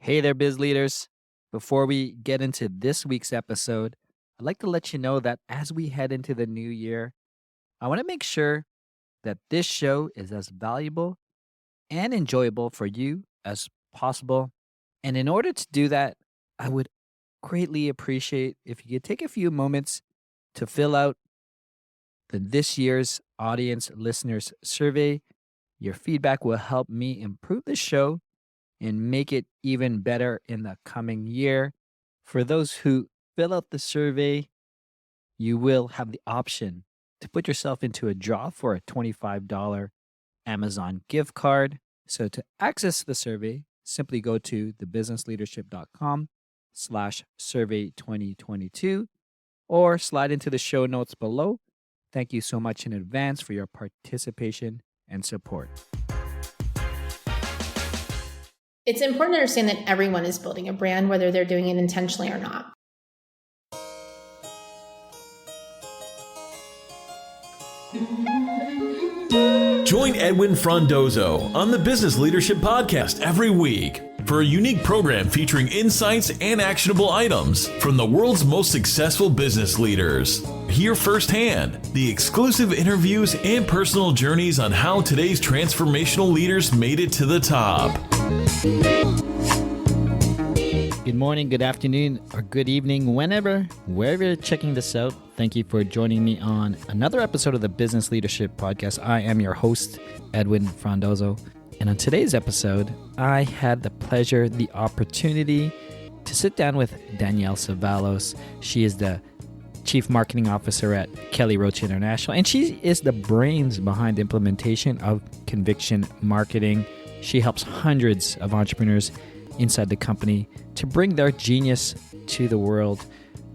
Hey there, biz leaders. Before we get into this week's episode, I'd like to let you know that as we head into the new year, I want to make sure that this show is as valuable and enjoyable for you as possible. And in order to do that, I would greatly appreciate if you could take a few moments to fill out this year's audience listeners survey. Your feedback will help me improve the show and make it even better in the coming year. For those who fill out the survey, you will have the option to put yourself into a draw for a $25 Amazon gift card. So to access the survey, simply go to thebusinessleadership.com/survey 2022 or slide into the show notes below. Thank you so much in advance for your participation and support. It's important to understand that everyone is building a brand, whether they're doing it intentionally or not. Join Edwin Frondozo on the Business Leadership Podcast every week for a unique program featuring insights and actionable items from the world's most successful business leaders. Hear firsthand the exclusive interviews and personal journeys on how today's transformational leaders made it to the top. Good morning, good afternoon, or good evening, wherever you're checking this out. Thank you for joining me on another episode of the Business Leadership Podcast. I am your host, Edwin Frondozo. And on today's episode, I had the pleasure, the opportunity to sit down with Danielle Cevallos. She is the Chief Marketing Officer at Kelly Roach International, and she is the brains behind the implementation of conviction marketing. She helps hundreds of entrepreneurs inside the company to bring their genius to the world.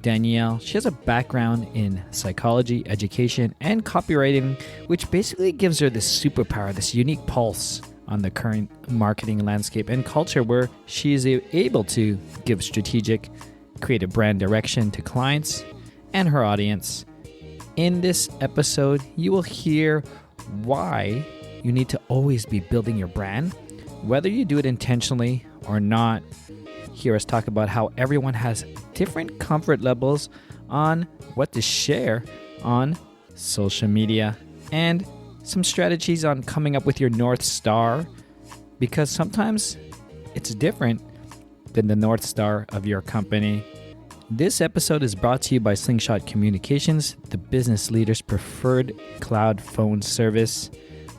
Danielle, she has a background in psychology, education, and copywriting, which basically gives her this superpower, this unique pulse on the current marketing landscape and culture, where she is able to give strategic, creative brand direction to clients and her audience. In this episode, you will hear why you need to always be building your brand, whether you do it intentionally or not. Hear us talk about how everyone has different comfort levels on what to share on social media, and some strategies on coming up with your North Star, because sometimes it's different than the North Star of your company. This episode is brought to you by Slingshot Communications, the business leader's preferred cloud phone service.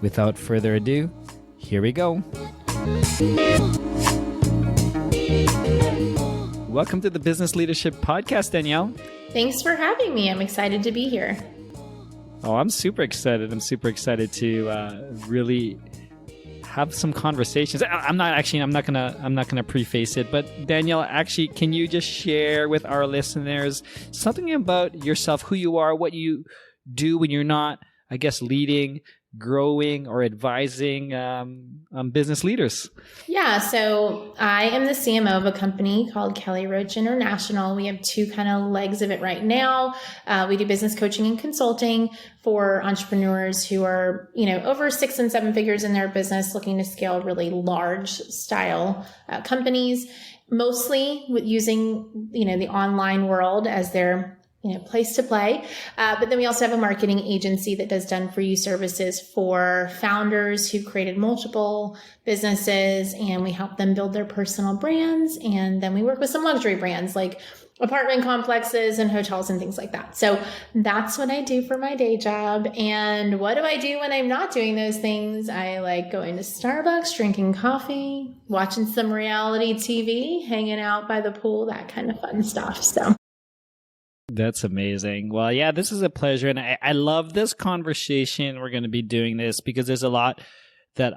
Without further ado, here we go. Welcome to the Business Leadership Podcast, Danielle. Thanks for having me. I'm excited to be here. Oh, I'm super excited. I'm super excited to really have some conversations. I'm not gonna preface it, but Danielle, actually, can you just share with our listeners something about yourself, who you are, what you do when you're not, I guess, leading, growing, or advising business leaders? Yeah, so I am the CMO of a company called Kelly Roach International. We have two kind of legs of it right now. We do business coaching and consulting for entrepreneurs who are, over 6 and 7 figures in their business, looking to scale really large style companies, mostly with using, the online world as their place to play. But then we also have a marketing agency that does done-for-you services for founders who created multiple businesses, and we help them build their personal brands. And then we work with some luxury brands like apartment complexes and hotels and things like that. So that's what I do for my day job. And what do I do when I'm not doing those things? I like going to Starbucks, drinking coffee, watching some reality TV, hanging out by the pool, that kind of fun stuff. So that's amazing. Well, yeah, this is a pleasure. And I love this conversation. We're going to be doing this because there's a lot that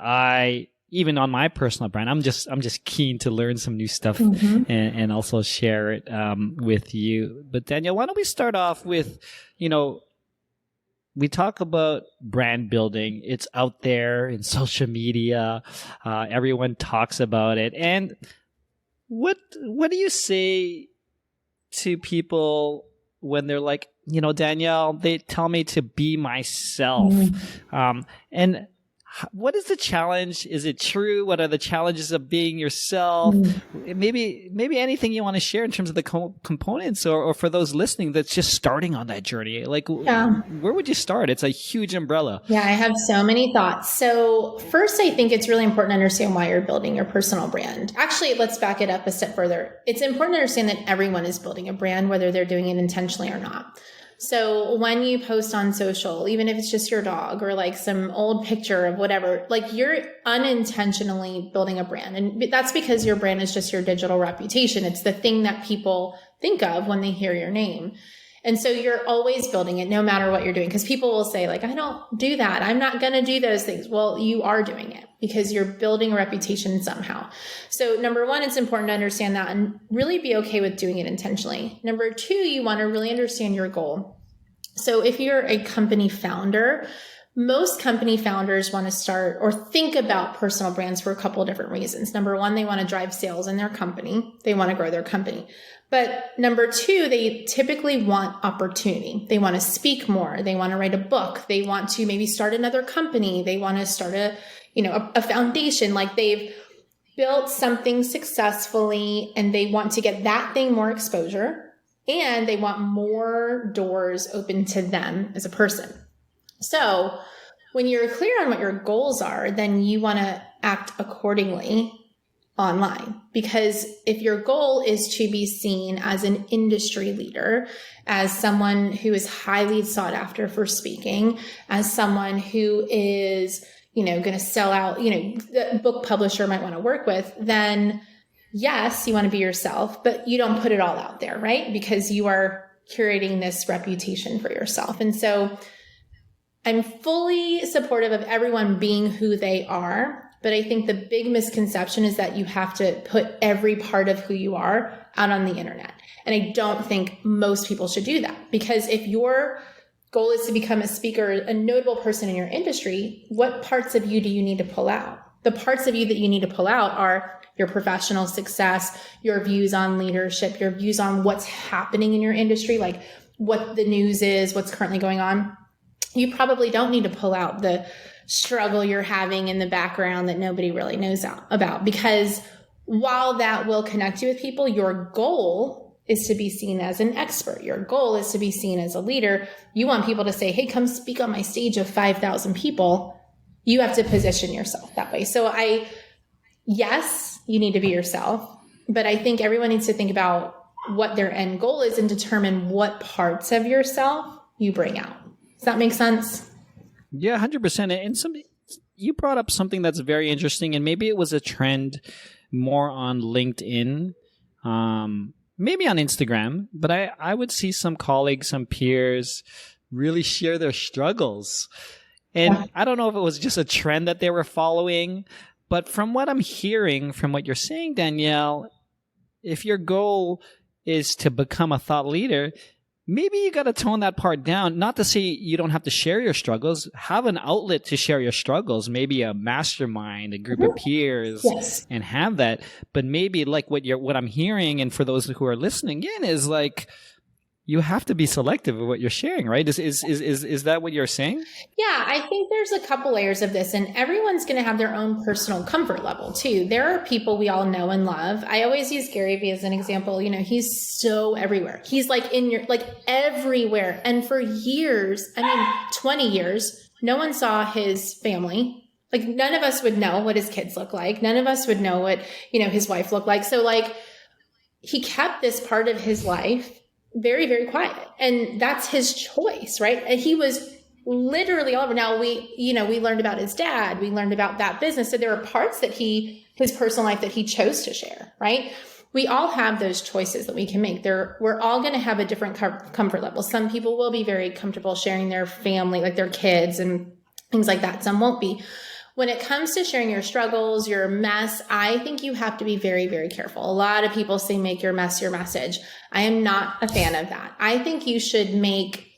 even on my personal brand, I'm just keen to learn some new stuff and also share it with you. But Danielle, why don't we start off with, we talk about brand building. It's out there in social media. Everyone talks about it. And what do you say to people when they're like, Danielle, they tell me to be myself. And what is the challenge? Is it true? What are the challenges of being yourself? Maybe anything you want to share in terms of the components, or for those listening that's just starting on that journey. Like, where would you start? It's a huge umbrella. Yeah, I have so many thoughts. So first, I think it's really important to understand why you're building your personal brand. Actually, let's back it up a step further. It's important to understand that everyone is building a brand, whether they're doing it intentionally or not. So when you post on social, even if it's just your dog or like some old picture of whatever, like you're unintentionally building a brand. And that's because your brand is just your digital reputation. It's the thing that people think of when they hear your name. And so you're always building it no matter what you're doing, because people will say like, I don't do that. I'm not going to do those things. Well, you are doing it because you're building a reputation somehow. So number one, it's important to understand that and really be okay with doing it intentionally. Number two, you want to really understand your goal. So if you're a company founder, most company founders want to start or think about personal brands for a couple of different reasons. Number one, they want to drive sales in their company. They want to grow their company. But number two, they typically want opportunity. They want to speak more. They want to write a book. They want to maybe start another company. They want to start a foundation. Like they've built something successfully and they want to get that thing more exposure, and they want more doors open to them as a person. So when you're clear on what your goals are, then you want to act accordingly online. Because if your goal is to be seen as an industry leader, as someone who is highly sought after for speaking, as someone who is, going to sell out, the book publisher might want to work with, then yes, you want to be yourself, but you don't put it all out there, right? Because you are curating this reputation for yourself. And so I'm fully supportive of everyone being who they are. But I think the big misconception is that you have to put every part of who you are out on the internet. And I don't think most people should do that, because if your goal is to become a speaker, a notable person in your industry, what parts of you do you need to pull out? The parts of you that you need to pull out are your professional success, your views on leadership, your views on what's happening in your industry, like what the news is, what's currently going on. You probably don't need to pull out the struggle you're having in the background that nobody really knows about, because while that will connect you with people, your goal is to be seen as an expert. Your goal is to be seen as a leader. You want people to say, hey, come speak on my stage of 5,000 people. You have to position yourself that way. So yes, you need to be yourself, but I think everyone needs to think about what their end goal is and determine what parts of yourself you bring out. Does that make sense? Yeah, 100%. And you brought up something that's very interesting, and maybe it was a trend more on LinkedIn, maybe on Instagram, but I would see some colleagues, some peers really share their struggles. And I don't know if it was just a trend that they were following, but from what I'm hearing, from what you're saying, Danielle, if your goal is to become a thought leader, maybe you got to tone that part down. Not to say you don't have to share your struggles. Have an outlet to share your struggles. Maybe a mastermind, a group of peers, and have that. But maybe like what I'm hearing, and for those who are listening in, is like you have to be selective of what you're sharing, right? Is that what you're saying? Yeah, I think there's a couple layers of this, and everyone's going to have their own personal comfort level too. There are people we all know and love. I always use Gary Vee as an example. He's so everywhere. He's like everywhere. And for years, 20 years, no one saw his family. Like none of us would know what his kids look like. None of us would know what, his wife looked like. So like he kept this part of his life very, very quiet. And that's his choice, right? And he was literally all over. Now we learned about his dad. We learned about that business. So there are parts that his personal life that he chose to share, right? We all have those choices that we can make. We're all going to have a different comfort level. Some people will be very comfortable sharing their family, like their kids and things like that. Some won't be. When it comes to sharing your struggles, your mess, I think you have to be very, very careful. A lot of people say make your mess your message. I am not a fan of that. I think you should make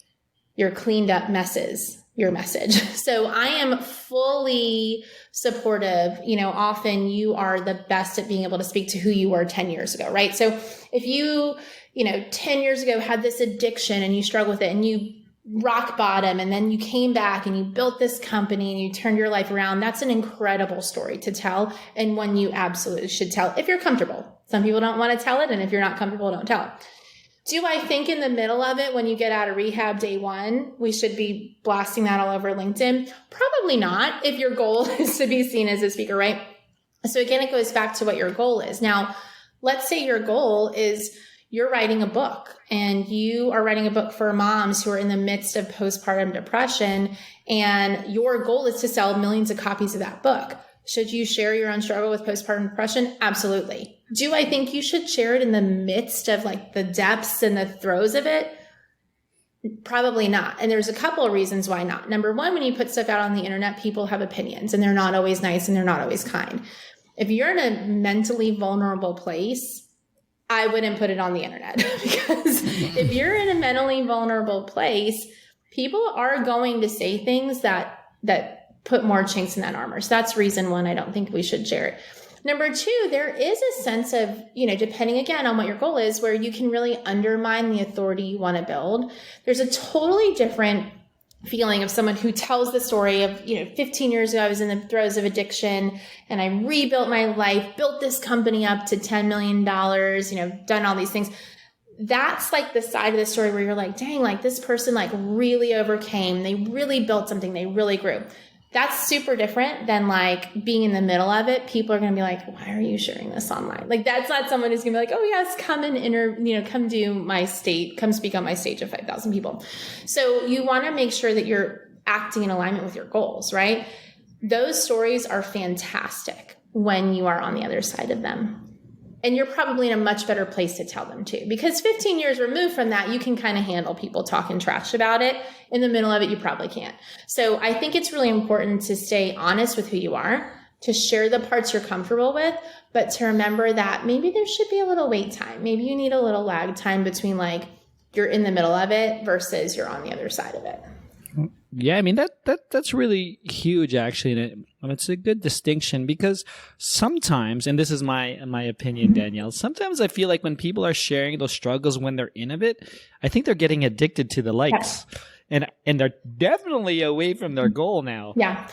your cleaned up messes your message. So I am fully supportive. Often you are the best at being able to speak to who you were 10 years ago, right? So if you 10 years ago had this addiction and you struggle with it and you rock bottom and then you came back and you built this company and you turned your life around, that's an incredible story to tell, and one you absolutely should tell if you're comfortable. Some people don't want to tell it, and if you're not comfortable, don't tell it. Do I think in the middle of it, when you get out of rehab day one, we should be blasting that all over LinkedIn? Probably not, if your goal is to be seen as a speaker, right? So again, it goes back to what your goal is. Now, let's say your goal is you're writing a book, and you are writing a book for moms who are in the midst of postpartum depression, and your goal is to sell millions of copies of that book. Should you share your own struggle with postpartum depression? Absolutely. Do I think you should share it in the midst of like the depths and the throes of it? Probably not. And there's a couple of reasons why not. Number one, when you put stuff out on the internet, people have opinions, and they're not always nice, and they're not always kind. If you're in a mentally vulnerable place, I wouldn't put it on the internet, because if you're in a mentally vulnerable place, people are going to say things that put more chinks in that armor. So that's reason one, I don't think we should share it. Number two, there is a sense of, depending again on what your goal is, where you can really undermine the authority you want to build. There's a totally different feeling of someone who tells the story of, 15 years ago, I was in the throes of addiction and I rebuilt my life, built this company up to $10 million, done all these things. That's like the side of the story where you're like, dang, like this person like really overcame, they really built something, they really grew. That's super different than like being in the middle of it. People are going to be like, why are you sharing this online? Like, that's not someone who's going to be like, oh yes, come and come do my come speak on my stage of 5,000 people. So you want to make sure that you're acting in alignment with your goals, right? Those stories are fantastic when you are on the other side of them. And you're probably in a much better place to tell them too, because 15 years removed from that, you can kind of handle people talking trash about it. In the middle of it, you probably can't. So I think it's really important to stay honest with who you are, to share the parts you're comfortable with, but to remember that maybe there should be a little wait time. Maybe you need a little lag time between like you're in the middle of it versus you're on the other side of it. Yeah, I mean, that's really huge, actually. And it's a good distinction, because sometimes, and this is my opinion, Danielle, sometimes I feel like when people are sharing those struggles when they're in a bit, I think they're getting addicted to the likes. Yes. And they're definitely away from their goal now. Yeah.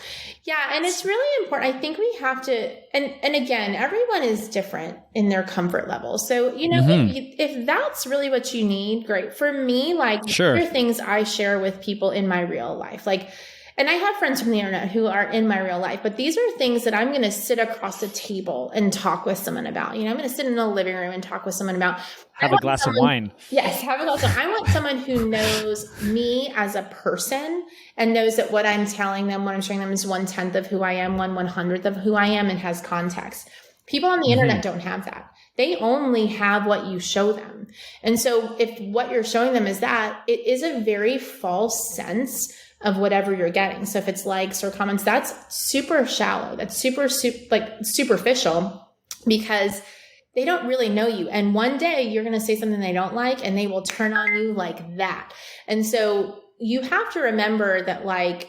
Yeah. And it's really important. I think we have to, and again, everyone is different in their comfort level. So, if that's really what you need, great. For me, like, sure, there are things I share with people in my real life. Like, and I have friends from the internet who are in my real life, but these are things that I'm going to sit across the table and talk with someone about. I'm going to sit in the living room and talk with someone about. Have a glass of wine. Yes, have a glass of wine. I want someone who knows me as a person and knows that what I'm telling them, what I'm showing them is 1/10 of who I am, 1/100th of who I am, and has context. People on the internet don't have that. They only have what you show them. And so if what you're showing them is that, it is a very false sense of whatever you're getting. So if it's likes or comments, that's super shallow. That's super superficial, because they don't really know you. And one day you're going to say something they don't like, and they will turn on you like that. And so you have to remember that, like,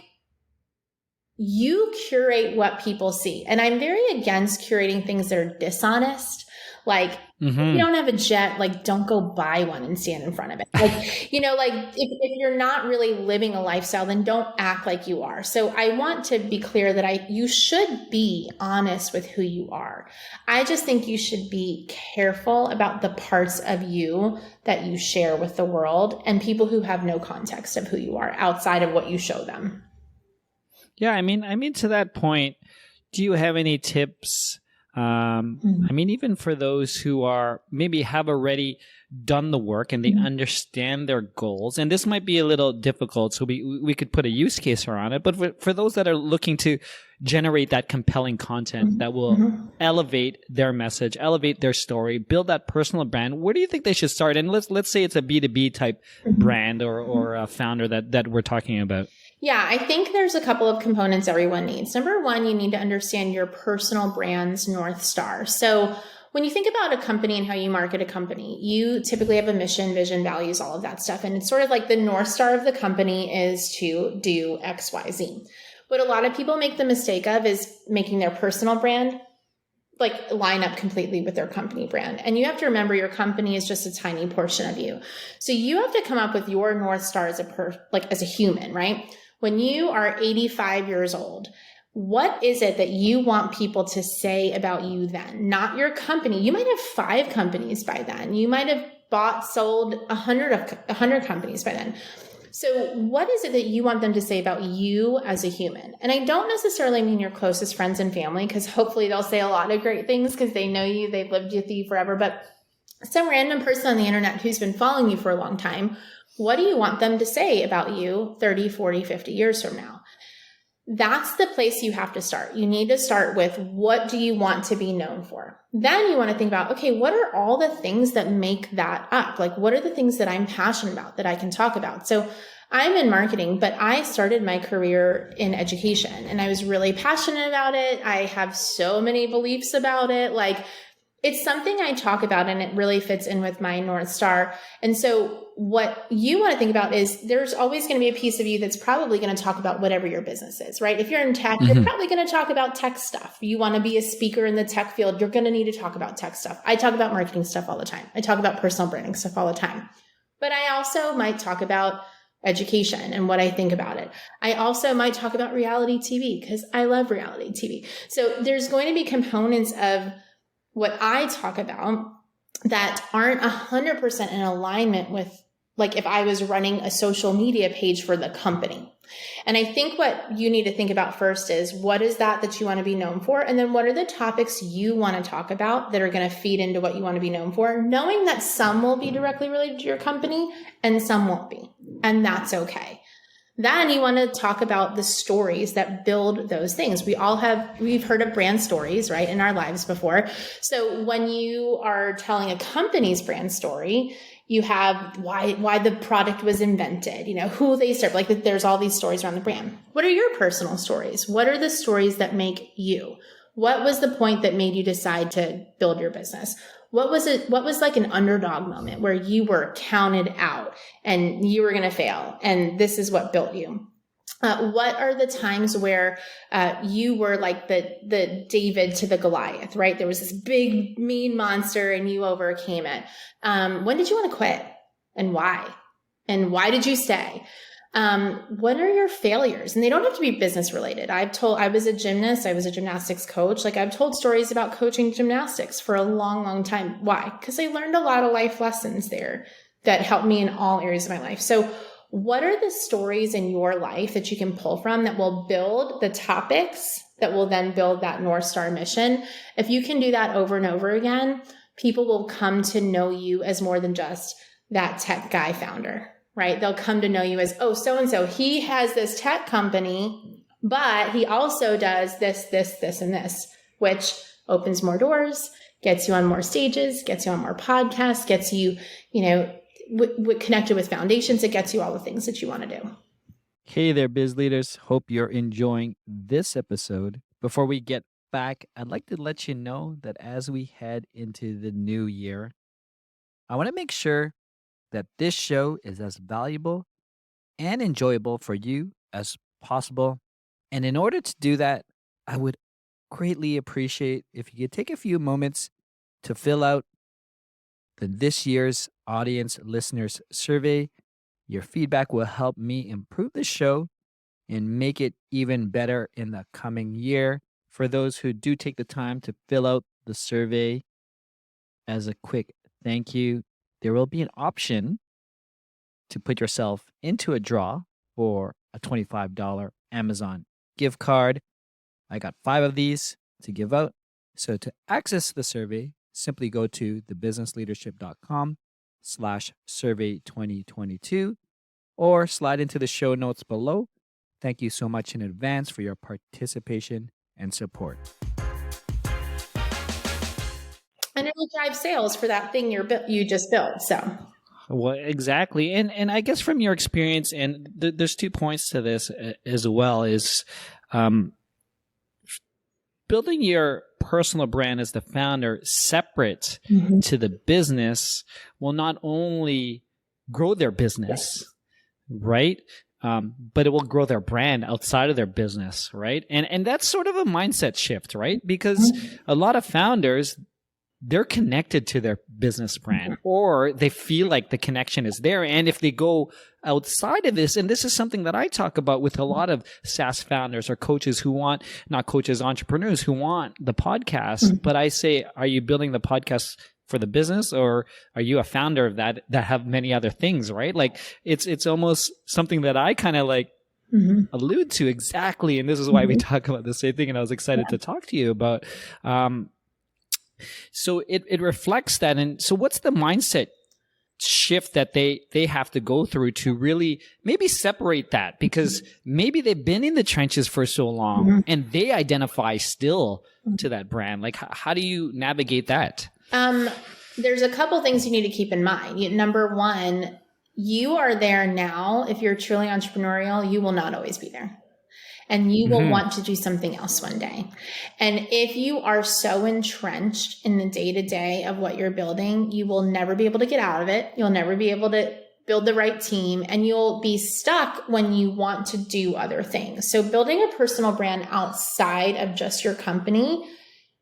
you curate what people see. And I'm very against curating things that are dishonest. Like, if you don't have a jet, like, don't go buy one and stand in front of it. Like, if you're not really living a lifestyle, then don't act like you are. So I want to be clear that you should be honest with who you are. I just think you should be careful about the parts of you that you share with the world and people who have no context of who you are outside of what you show them. Yeah, I mean, to that point, do you have any tips? I mean, even for those who are maybe have already done the work and they understand their goals, and this might be a little difficult, so we could put a use case around it, but for those that are looking to generate that compelling content that will elevate their message, elevate their story, build that personal brand, where do you think they should start? And let's say it's a B2B type brand or a founder that we're talking about. Yeah, I think there's a couple of components everyone needs. Number one, you need to understand your personal brand's North Star. So when you think about a company and how you market a company, you typically have a mission, vision, values, all of that stuff. And it's sort of like the North Star of the company is to do X, Y, Z. What a lot of people make the mistake of is making their personal brand like line up completely with their company brand. And you have to remember your company is just a tiny portion of you. So you have to come up with your North Star as as a human, right? When you are 85 years old, what is it that you want people to say about you then? Not your company. You might have 5 companies by then. You might have sold 100 companies by then. So what is it that you want them to say about you as a human? And I don't necessarily mean your closest friends and family, because hopefully they'll say a lot of great things because they know you, they've lived with you forever. But some random person on the internet who's been following you for a long time, what do you want them to say about you 30, 40, 50 years from now? That's the place you have to start. You need to start with, what do you want to be known for? Then you want to think about, okay, what are all the things that make that up? Like, what are the things that I'm passionate about that I can talk about? So I'm in marketing, but I started my career in education and I was really passionate about it. I have so many beliefs about it. Like, it's something I talk about and it really fits in with my North Star. And so what you want to think about is there's always going to be a piece of you that's probably going to talk about whatever your business is, right? If you're in tech, you're probably going to talk about tech stuff. You want to be a speaker in the tech field, you're going to need to talk about tech stuff. I talk about marketing stuff all the time. I talk about personal branding stuff all the time. But I also might talk about education and what I think about it. I also might talk about reality TV because I love reality TV. So there's going to be components of what I talk about that aren't 100% in alignment with, like, if I was running a social media page for the company. And I think what you need to think about first is, what is that you want to be known for? And then what are the topics you want to talk about that are going to feed into what you want to be known for? Knowing that some will be directly related to your company and some won't be. And that's okay. Then you want to talk about the stories that build those things. We've heard of brand stories, right, in our lives before. So when you are telling a company's brand story, you have why the product was invented, who they serve. Like, there's all these stories around the brand. What are your personal stories? What are the stories that make you? What was the point that made you decide to build your business? What was like an underdog moment where you were counted out and you were going to fail, and this is what built you? What are the times where you were like the David to the Goliath, right? There was this big, mean monster and you overcame it. When did you want to quit and why? And why did you stay? What are your failures? And they don't have to be business related. I was a gymnast. I was a gymnastics coach. Like, I've told stories about coaching gymnastics for a long, long time. Why? Because I learned a lot of life lessons there that helped me in all areas of my life. So what are the stories in your life that you can pull from that will build the topics that will then build that North Star mission? If you can do that over and over again, people will come to know you as more than just that tech guy founder. Right? They'll come to know you as, oh, so-and-so, he has this tech company, but he also does this, this, this, and this, which opens more doors, gets you on more stages, gets you on more podcasts, gets you, connected with foundations. It gets you all the things that you want to do. Hey there, biz leaders. Hope you're enjoying this episode. Before we get back, I'd like to let you know that as we head into the new year, I want to make sure that this show is as valuable and enjoyable for you as possible. And in order to do that, I would greatly appreciate if you could take a few moments to fill out this year's audience listeners survey. Your feedback will help me improve the show and make it even better in the coming year. For those who do take the time to fill out the survey, as a quick thank you, there will be an option to put yourself into a draw for a $25 Amazon gift card. I got 5 of these to give out. So to access the survey, simply go to thebusinessleadership.com/survey2022 or slide into the show notes below. Thank you so much in advance for your participation and support. And it'll drive sales for that thing you just built. So, well, exactly. And I guess from your experience, and there's 2 points to this as well, is building your personal brand as the founder separate to the business will not only grow their business, right? but it will grow their brand outside of their business, right? And that's sort of a mindset shift, right? Because a lot of founders, they're connected to their business brand, or they feel like the connection is there. And if they go outside of this, and this is something that I talk about with a lot of SaaS founders or coaches who want, not coaches, entrepreneurs who want the podcast, but I say, are you building the podcast for the business, or are you a founder of that have many other things, right? Like it's almost something that I kind of like allude to exactly. And this is why we talk about the same thing. And I was excited to talk to you about, so it reflects that. And so what's the mindset shift that they have to go through to really maybe separate that? Because maybe they've been in the trenches for so long and they identify still to that brand. Like, how do you navigate that? There's a couple things you need to keep in mind. Number one, you are there now. If you're truly entrepreneurial, you will not always be there. And you will want to do something else one day. And if you are so entrenched in the day-to-day of what you're building, you will never be able to get out of it. You'll never be able to build the right team, and you'll be stuck when you want to do other things. So building a personal brand outside of just your company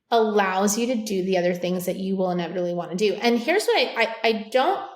allows you to do the other things that you will inevitably want to do. And here's what I don't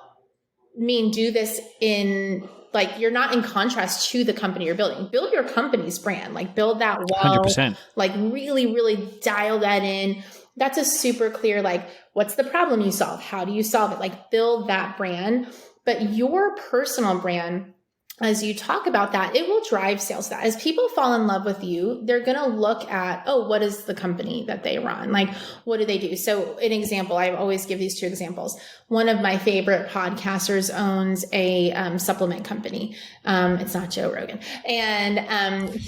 mean do this in... like, you're not in contrast to the company you're building. Build your company's brand, like build that well, 100%. Like really, really dial that in. That's a super clear, like, what's the problem you solve? How do you solve it? Like, build that brand. But your personal brand, as you talk about that, it will drive sales. That as people fall in love with you, they're going to look at, oh, what is the company that they run? Like, what do they do? So an example, I always give these two examples. One of my favorite podcasters owns a supplement company. It's not Joe Rogan, and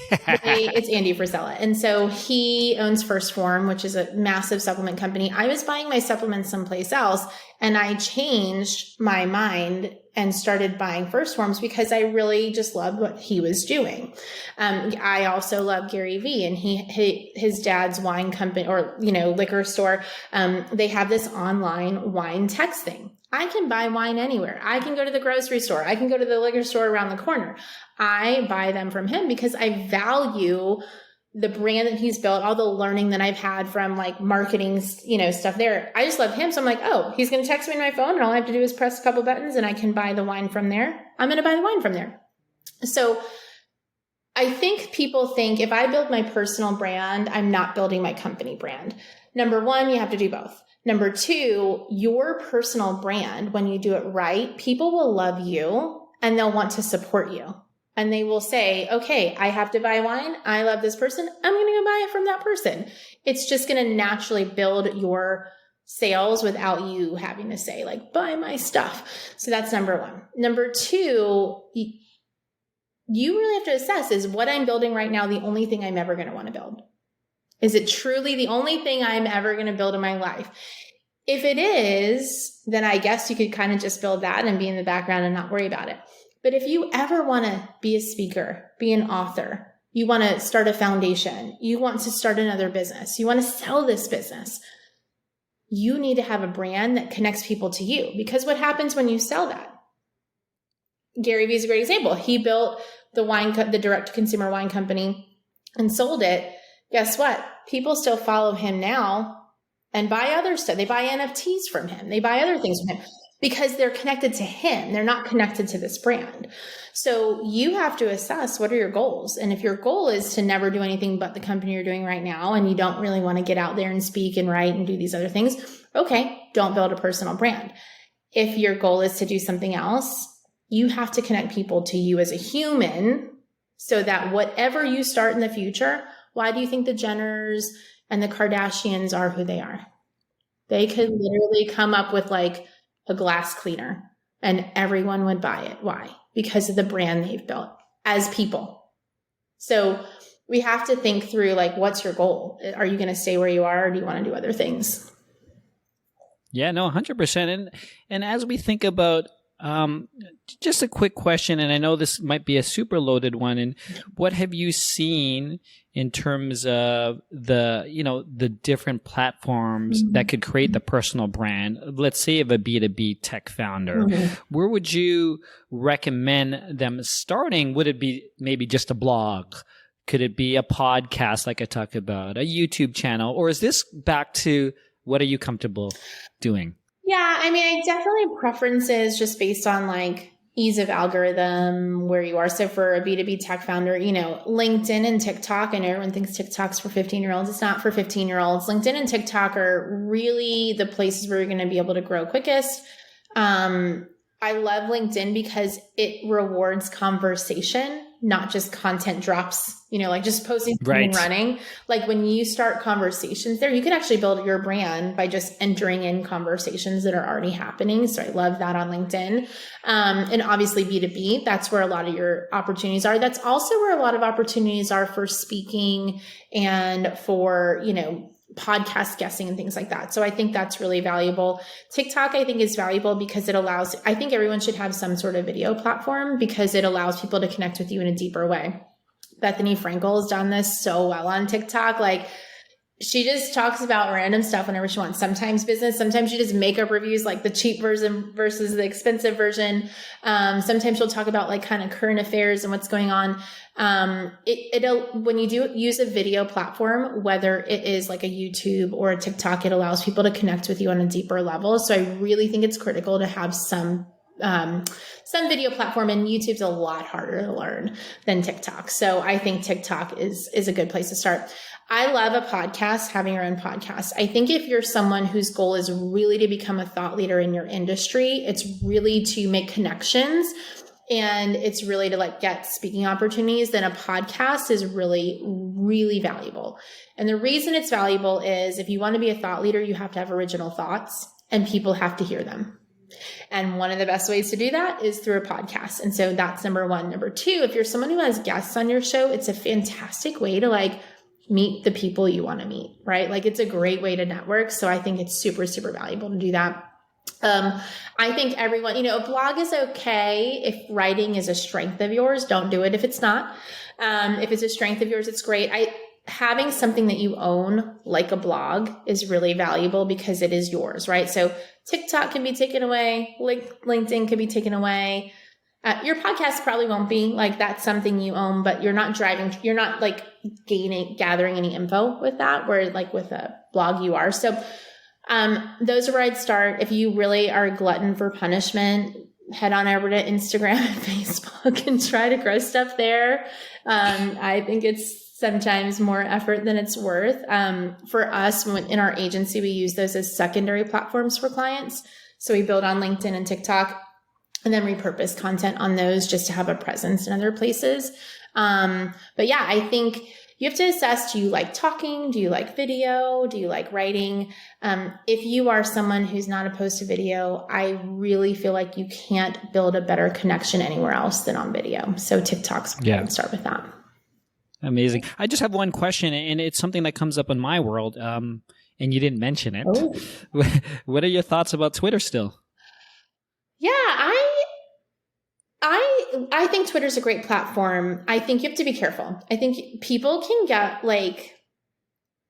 it's Andy Frisella. And so he owns First Form, which is a massive supplement company. I was buying my supplements someplace else, and I changed my mind and started buying First Forms because I really just loved what he was doing. I also love Gary Vee, and his dad's wine company, or, liquor store. They have this online wine text thing. I can buy wine anywhere. I can go to the grocery store. I can go to the liquor store around the corner. I buy them from him because I value the brand that he's built, all the learning that I've had from like marketing, stuff there. I just love him. So I'm like, oh, he's going to text me on my phone, and all I have to do is press a couple buttons and I can buy the wine from there. I'm going to buy the wine from there. So I think people think if I build my personal brand, I'm not building my company brand. Number one, you have to do both. Number two, your personal brand, when you do it right, people will love you and they'll want to support you. And they will say, okay, I have to buy wine. I love this person. I'm going to go buy it from that person. It's just going to naturally build your sales without you having to say, like, buy my stuff. So that's number one. Number two, you really have to assess, is what I'm building right now the only thing I'm ever going to want to build? Is it truly the only thing I'm ever going to build in my life? If it is, then I guess you could kind of just build that and be in the background and not worry about it. But if you ever want to be a speaker, be an author, you want to start a foundation, you want to start another business, you want to sell this business, you need to have a brand that connects people to you. Because what happens when you sell that? Gary Vee is a great example. He built the direct-to-consumer wine company and sold it. Guess what? People still follow him now and buy other stuff. They buy NFTs from him. They buy other things from him because they're connected to him. They're not connected to this brand. So you have to assess, what are your goals? And if your goal is to never do anything but the company you're doing right now, and you don't really want to get out there and speak and write and do these other things, okay, don't build a personal brand. If your goal is to do something else, you have to connect people to you as a human so that whatever you start in the future, why do you think the Jenners and the Kardashians are who they are? They could literally come up with like a glass cleaner and everyone would buy it. Why? Because of the brand they've built as people. So we have to think through, like, what's your goal? Are you going to stay where you are, or do you want to do other things? Yeah, no, 100%. And as we think about Just a quick question, and I know this might be a super loaded one. And what have you seen in terms of the different platforms that could create the personal brand? Let's say of a B2B tech founder, where would you recommend them starting? Would it be maybe just a blog? Could it be a podcast like I talked about, a YouTube channel? Or is this back to what are you comfortable doing? Yeah, I mean, I definitely preferences just based on like ease of algorithm, where you are. So for a B2B tech founder, LinkedIn and TikTok, I know everyone thinks TikTok's for 15-year-olds. It's not for 15-year-olds. LinkedIn and TikTok are really the places where you're going to be able to grow quickest. I love LinkedIn because it rewards conversation, not just content drops, like just posting and running. Like when you start conversations there, you can actually build your brand by just entering in conversations that are already happening. So I love that on LinkedIn. And obviously B2B, that's where a lot of your opportunities are. That's also where a lot of opportunities are for speaking and for, podcast guesting and things like that. So I think that's really valuable. TikTok, I think, is valuable because I think everyone should have some sort of video platform because it allows people to connect with you in a deeper way. Bethany Frankel has done this so well on TikTok. Like she just talks about random stuff whenever she wants. Sometimes business, sometimes she does makeup reviews, like the cheap version versus the expensive version. Sometimes she'll talk about like kind of current affairs and what's going on. When you do use a video platform, whether it is like a YouTube or a TikTok, it allows people to connect with you on a deeper level. So I really think it's critical to have some video platform, and YouTube's a lot harder to learn than TikTok. So I think TikTok is a good place to start. I love a podcast, having your own podcast. I think if you're someone whose goal is really to become a thought leader in your industry, it's really to make connections and it's really to like get speaking opportunities, then a podcast is really, really valuable. And the reason it's valuable is if you want to be a thought leader, you have to have original thoughts and people have to hear them. And one of the best ways to do that is through a podcast. And so that's number one. Number two, if you're someone who has guests on your show, it's a fantastic way to like meet the people you want to meet, right? Like it's a great way to network. So I think it's super, super valuable to do that. I think everyone, a blog is okay. If writing is a strength of yours, don't do it if it's not. If it's a strength of yours, it's great. Having something that you own, like a blog, is really valuable because it is yours, right? So TikTok can be taken away. LinkedIn can be taken away. Your podcast probably won't be, like that's something you own, but you're not like gathering any info with that, where like with a blog you are. So those are where I'd start. If you really are a glutton for punishment, head on over to Instagram and Facebook and try to grow stuff there. I think it's sometimes more effort than it's worth. For us, in our agency, we use those as secondary platforms for clients. So we build on LinkedIn and TikTok and then repurpose content on those just to have a presence in other places. But yeah, I think you have to assess, do you like talking? Do you like video? Do you like writing? If you are someone who's not opposed to video, I really feel like you can't build a better connection anywhere else than on video. So TikTok's where I'd start with that. Amazing. I just have one question, and it's something that comes up in my world, and you didn't mention it. Oh. What are your thoughts about Twitter still? Yeah, I think Twitter's a great platform. I think you have to be careful. I think people can get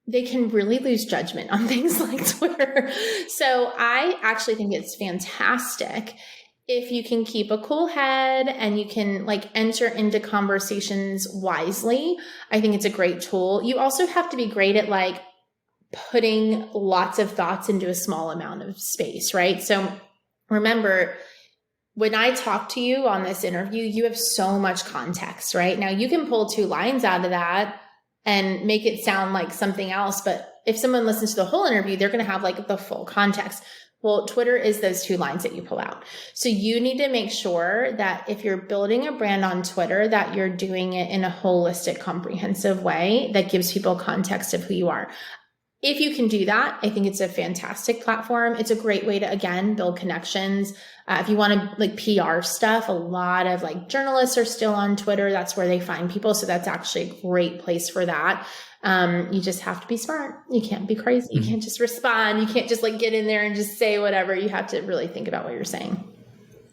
they can really lose judgment on things like Twitter. So I actually think it's fantastic if you can keep a cool head and you can enter into conversations wisely. I think it's a great tool. You also have to be great at putting lots of thoughts into a small amount of space, right? So remember, when I talk to you on this interview, you have so much context, right? Now you can pull 2 lines out of that and make it sound like something else. But if someone listens to the whole interview, they're going to have the full context. Well, Twitter is those 2 lines that you pull out. So you need to make sure that if you're building a brand on Twitter, that you're doing it in a holistic, comprehensive way that gives people context of who you are. If you can do that, I think it's a fantastic platform. It's a great way to, again, build connections. If you want to PR stuff, a lot of journalists are still on Twitter. That's where they find people. So that's actually a great place for that. You just have to be smart. You can't be crazy. You can't just respond. You can't just get in there and just say whatever. You have to really think about what you're saying.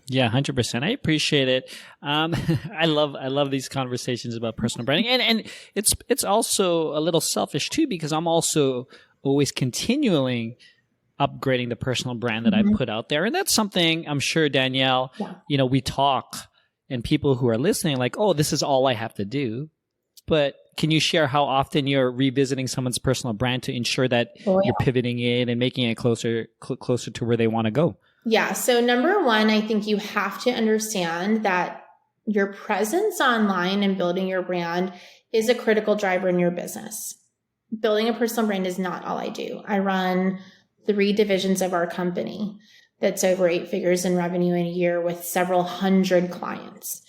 Yeah, 100%. I appreciate it. I love these conversations about personal branding, and it's also a little selfish too, because I'm also always continually upgrading the personal brand that I put out there, and that's something I'm sure Danielle, we talk, and people who are listening, like, oh, this is all I have to do. But can you share how often you're revisiting someone's personal brand to ensure that you're pivoting it and making it closer to where they want to go? Yeah. So number one, I think you have to understand that your presence online and building your brand is a critical driver in your business. Building a personal brand is not all I do. I run 3 divisions of our company that's over 8 figures in revenue in a year with several hundred clients.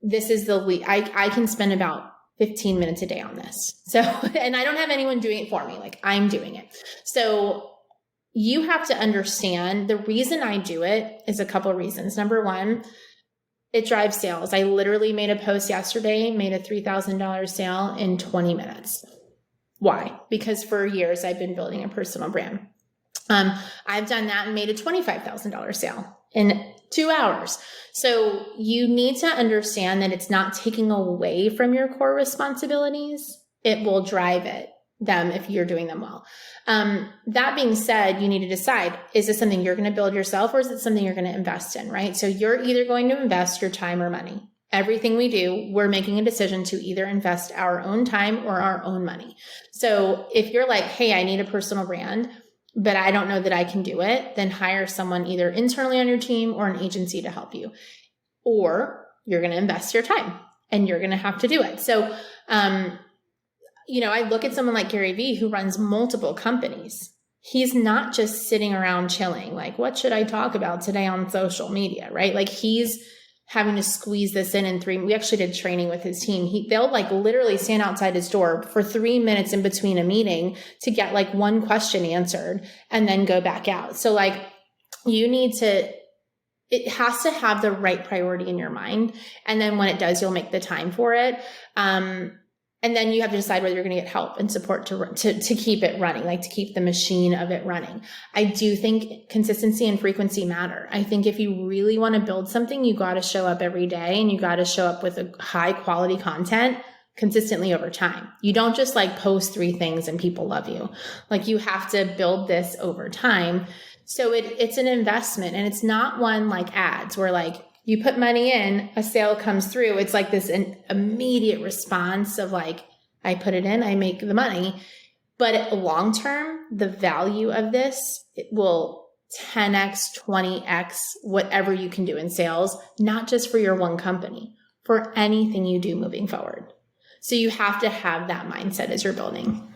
This is I can spend about 15 minutes a day on this. So, and I don't have anyone doing it for me. Like, I'm doing it. So you have to understand the reason I do it is a couple of reasons. Number one, it drives sales. I literally made a post yesterday, made a $3,000 sale in 20 minutes. Why? Because for years I've been building a personal brand. I've done that and made a $25,000 sale in 2 hours. So you need to understand that it's not taking away from your core responsibilities. It will drive them if you're doing them well. That being said, you need to decide, is this something you're going to build yourself, or is it something you're going to invest in, right? So you're either going to invest your time or money. Everything we do, we're making a decision to either invest our own time or our own money. So if you're like, hey, I need a personal brand, but I don't know that I can do it, then hire someone either internally on your team or an agency to help you. Or you're going to invest your time and you're going to have to do it. So, I look at someone like Gary Vee who runs multiple companies. He's not just sitting around chilling, like, what should I talk about today on social media, right? Like, he's having to squeeze this in 3. We actually did training with his team. They'll like literally stand outside his door for 3 minutes in between a meeting to get like one question answered and then go back out. So like, it has to have the right priority in your mind. And then when it does, you'll make the time for it. And then you have to decide whether you're going to get help and support to keep it running, like to keep the machine of it running. I do think consistency and frequency matter. I think if you really want to build something, you got to show up every day, and you got to show up with a high quality content consistently over time. You don't just like post 3 things and people love you. Like, you have to build this over time. So it's an investment, and it's not one like ads where like, you put money in, a sale comes through. It's like this an immediate response of like, I put it in, I make the money. But long term, the value of this, it will 10x, 20x, whatever you can do in sales, not just for your one company, for anything you do moving forward. So you have to have that mindset as you're building.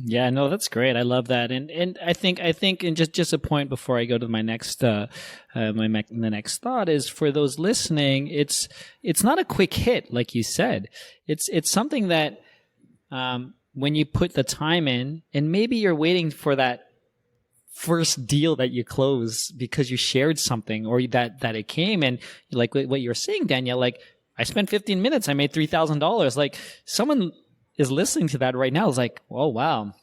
Yeah, no, that's great. I love that, and I think, and just a point before I go to my next, the next thought is for those listening. It's not a quick hit, like you said. It's something that when you put the time in, and maybe you're waiting for that first deal that you close because you shared something, or that it came, and like what you're saying, Danielle, like, I spent 15 minutes, I made $3,000. Like, someone is listening to that right now is like, oh, wow.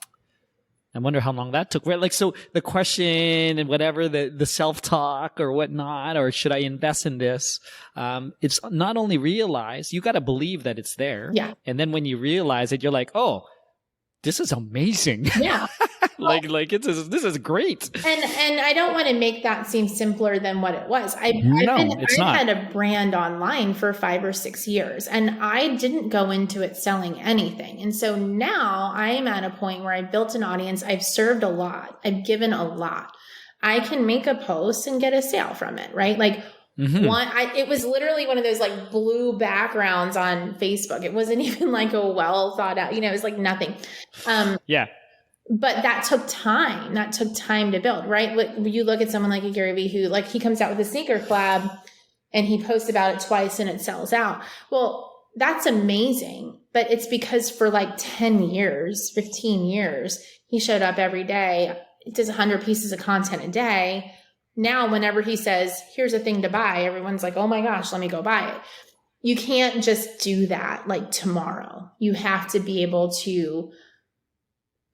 I wonder how long that took. Right? Like, so the question and whatever, the self-talk or whatnot, or should I invest in this? It's not only realize, you got to believe that it's there. Yeah. And then when you realize it, you're like, oh, this is amazing. Yeah. This is great. And I don't want to make that seem simpler than what it was. I've had a brand online for 5 or 6 years, and I didn't go into it selling anything. And so now I am at a point where I've built an audience. I've served a lot. I've given a lot. I can make a post and get a sale from it, right? Like, it was literally one of those like blue backgrounds on Facebook. It wasn't even like a well thought out, it was like nothing. Yeah. But that took time. That took time to build, right? You look at someone like a Gary Vee who, like, he comes out with a sneaker collab and he posts about it twice and it sells out. Well, that's amazing. But it's because for like 10 years, 15 years, he showed up every day. He does 100 pieces of content a day. Now, whenever he says, here's a thing to buy, everyone's like, oh my gosh, let me go buy it. You can't just do that like tomorrow. You have to be able to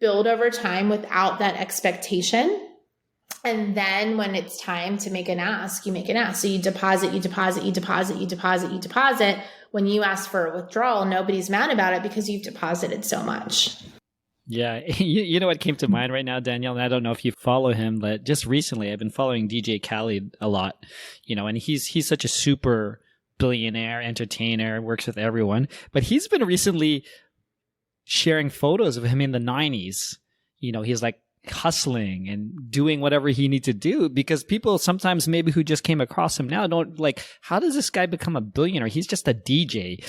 build over time without that expectation. And then when it's time to make an ask, you make an ask. So you deposit, you deposit, you deposit, you deposit, you deposit. When you ask for a withdrawal, nobody's mad about it because you've deposited so much. Yeah. You know what came to mind right now, Danielle, and I don't know if you follow him, but just recently I've been following DJ Khaled a lot, and he's such a super billionaire entertainer, works with everyone, but he's been recently sharing photos of him in the 90s. He's like hustling and doing whatever he needs to do, because people sometimes maybe who just came across him now don't like, how does this guy become a billionaire? He's just a DJ.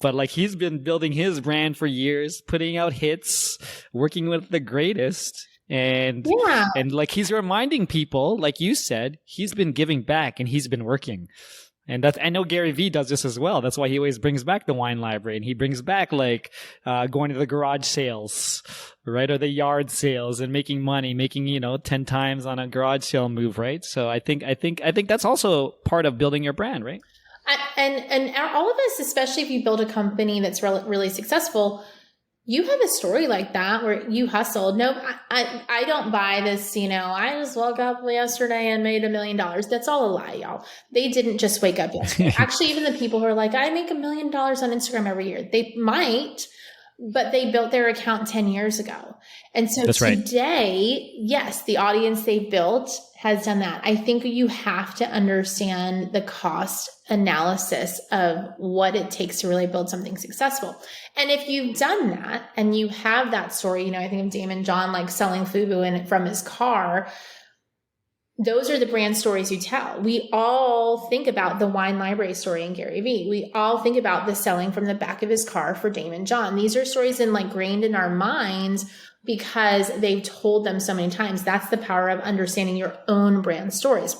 But like, he's been building his brand for years, putting out hits, working with the greatest. And like, he's reminding people, like you said, he's been giving back and he's been working. And I know Gary Vee does this as well. That's why he always brings back the wine library, and he brings back like going to the garage sales, right? Or the yard sales, and making money, making 10 times on a garage sale move, right? So I think that's also part of building your brand, right? And all of us, especially if you build a company that's really successful, you have a story like that where you hustled. No, I don't buy this, I just woke up yesterday and made $1 million. That's all a lie, y'all. They didn't just wake up yesterday. Actually, even the people who are like, I make $1 million on Instagram every year, they might, but they built their account 10 years ago. And so That's today, right. Yes, the audience they built has done that. I think you have to understand the cost analysis of what it takes to really build something successful. And if you've done that and you have that story, I think of Daymond John like selling FUBU from his car. Those are the brand stories you tell. We all think about the wine library story in Gary Vee. We all think about the selling from the back of his car for Daymond John. These are stories ingrained in our minds because they've told them so many times. That's the power of understanding your own brand stories.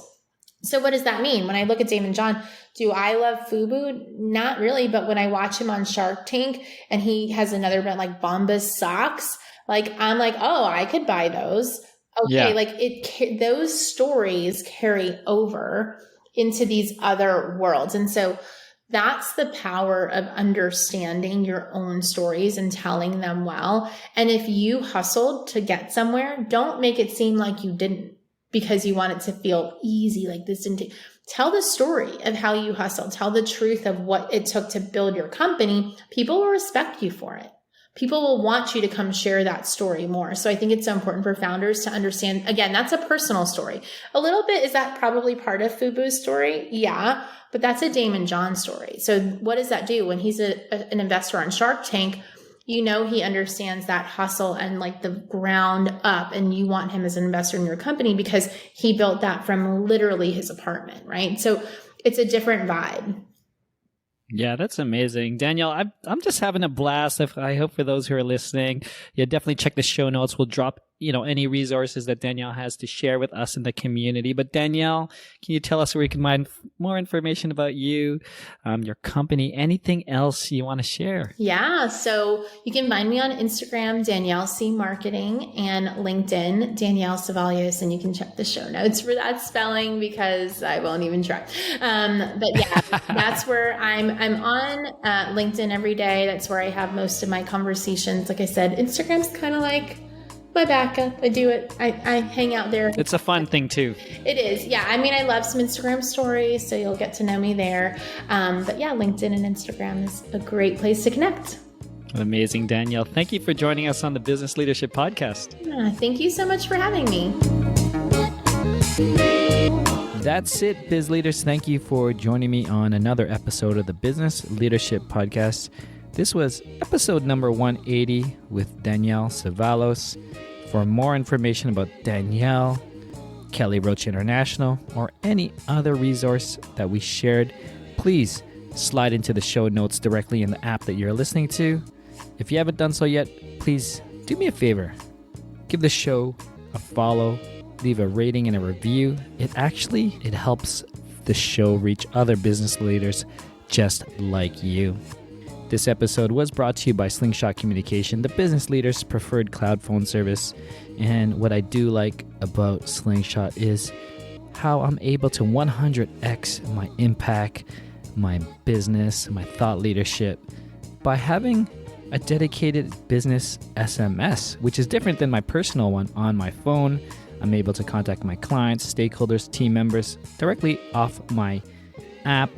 So what does that mean? When I look at Daymond John, do I love FUBU? Not really, but when I watch him on Shark Tank and he has another brand like Bombas socks, I'm like, oh, I could buy those. Okay, yeah. Those stories carry over into these other worlds. And so that's the power of understanding your own stories and telling them well. And if you hustled to get somewhere, don't make it seem like you didn't because you want it to feel easy, like this didn't tell the story of how you hustled. Tell the truth of what it took to build your company. People will respect you for it. People will want you to come share that story more. So I think it's so important for founders to understand, again, that's a personal story. A little bit, is that probably part of FUBU's story? Yeah, but that's a Daymond John story. So what does that do? When he's an investor on Shark Tank, he understands that hustle and the ground up, and you want him as an investor in your company because he built that from literally his apartment, right? So it's a different vibe. Yeah, that's amazing. Danielle, I'm just having a blast. I hope for those who are listening, definitely check the show notes. We'll drop, any resources that Danielle has to share with us in the community. But Danielle, can you tell us where you can find more information about you, your company, anything else you want to share? Yeah, so you can find me on Instagram, Danielle C Marketing, and LinkedIn, Danielle Cevallos, and you can check the show notes for that spelling because I won't even try. But yeah, that's where I'm on LinkedIn every day. That's where I have most of my conversations. Like I said, Instagram's kind of like my backup. I do it. I hang out there. It's a fun thing too. It is. Yeah. I mean, I love some Instagram stories, so you'll get to know me there. But yeah, LinkedIn and Instagram is a great place to connect. Amazing, Danielle. Thank you for joining us on the Business Leadership Podcast. Thank you so much for having me. That's it, Biz Leaders. Thank you for joining me on another episode of the Business Leadership Podcast. This was episode number 180 with Danielle Cevallos. For more information about Danielle, Kelly Roach International, or any other resource that we shared, please slide into the show notes directly in the app that you're listening to. If you haven't done so yet, please do me a favor. Give the show a follow, leave a rating and a review. It helps the show reach other business leaders just like you. This episode was brought to you by Slingshot Communication, the business leader's preferred cloud phone service. And what I do like about Slingshot is how I'm able to 100x my impact, my business, my thought leadership by having a dedicated business SMS, which is different than my personal one on my phone. I'm able to contact my clients, stakeholders, team members directly off my app.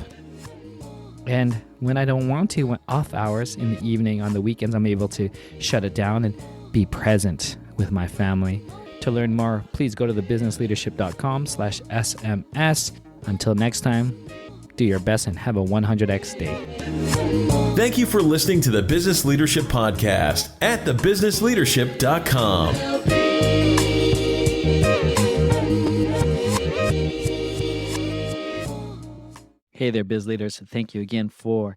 And when I don't want to, when off hours in the evening, on the weekends, I'm able to shut it down and be present with my family. To learn more, please go to thebusinessleadership.com/SMS. Until next time, do your best and have a 100x day. Thank you for listening to the Business Leadership Podcast at thebusinessleadership.com. Hey there, biz leaders. Thank you again for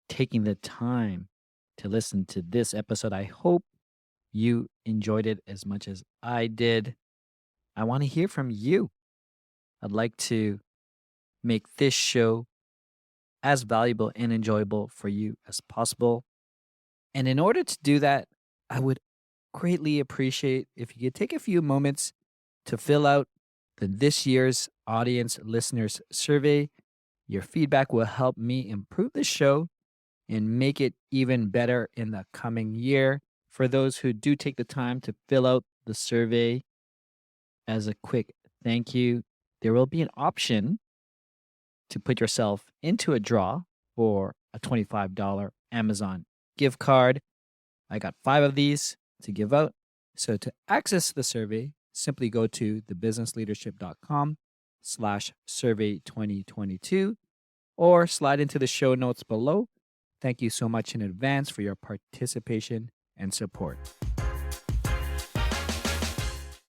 taking the time to listen to this episode. I hope you enjoyed it as much as I did. I want to hear from you. I'd like to make this show as valuable and enjoyable for you as possible. And in order to do that, I would greatly appreciate if you could take a few moments to fill out this year's audience listeners survey. Your feedback will help me improve the show and make it even better in the coming year. For those who do take the time to fill out the survey, as a quick thank you, there will be an option to put yourself into a draw for a $25 Amazon gift card. I got 5 of these to give out. So to access the survey, simply go to thebusinessleadership.com/survey2022 or slide into the show notes below. Thank you so much in advance for your participation and support.